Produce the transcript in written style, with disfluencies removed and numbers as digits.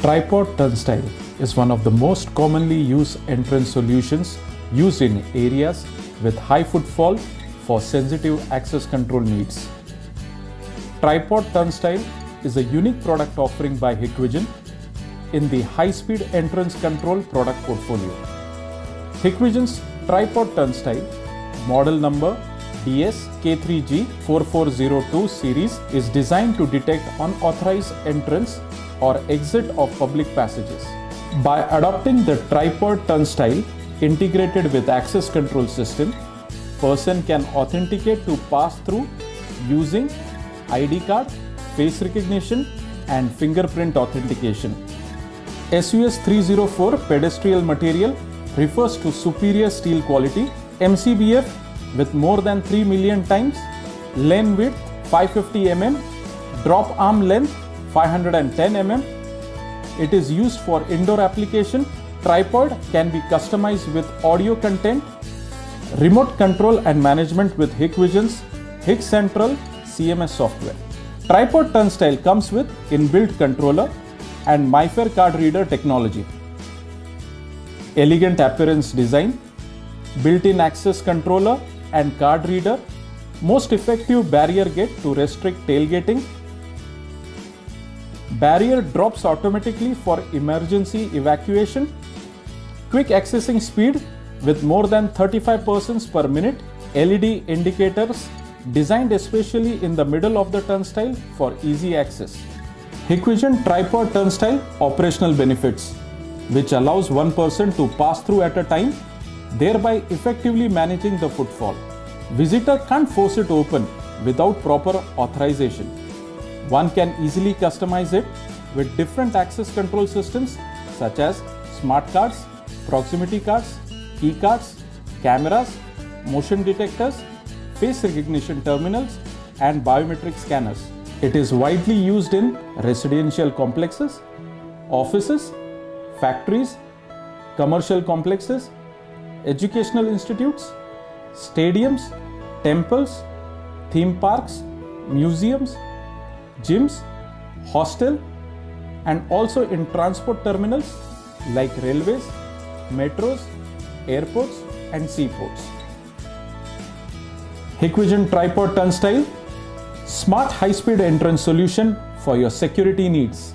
Tripod turnstile is one of the most commonly used entrance solutions used in areas with high footfall for sensitive access control needs. Tripod turnstile is a unique product offering by Hikvision in the high-speed entrance control product portfolio. Hikvision's tripod turnstile, model number DS-K3G4402 series, is designed to detect unauthorized entrance or exit of public passages. By adopting the tripod turnstile integrated with access control system, person can authenticate to pass through using ID card, face recognition and fingerprint authentication. SUS 304 pedestrian material refers to superior steel quality, MCBF with more than 3 million times, lane width 550 mm, drop arm length 510 mm. It is used for indoor application. Tripod can be customized with audio content, remote control and management with Hikvision's HikCentral CMS software. Tripod turnstile comes with inbuilt controller and MIFARE card reader technology. Elegant appearance design, built-in access controller and card reader, most effective barrier gate to restrict tailgating. Barrier drops automatically for emergency evacuation. Quick accessing speed with more than 35 persons per minute. LED indicators designed especially in the middle of the turnstile for easy access. Hikvision tripod turnstile operational benefits, which allows one person to pass through at a time, thereby effectively managing the footfall. Visitor can't force it open without proper authorization. One can easily customize it with different access control systems such as smart cards, proximity cards, key cards, cameras, motion detectors, face recognition terminals and biometric scanners. It is widely used in residential complexes, offices, factories, commercial complexes, educational institutes, stadiums, temples, theme parks, museums, gyms, hostel, and also in transport terminals like railways, metros, airports, and seaports. Hikvision tripod turnstile, smart high-speed entrance solution for your security needs.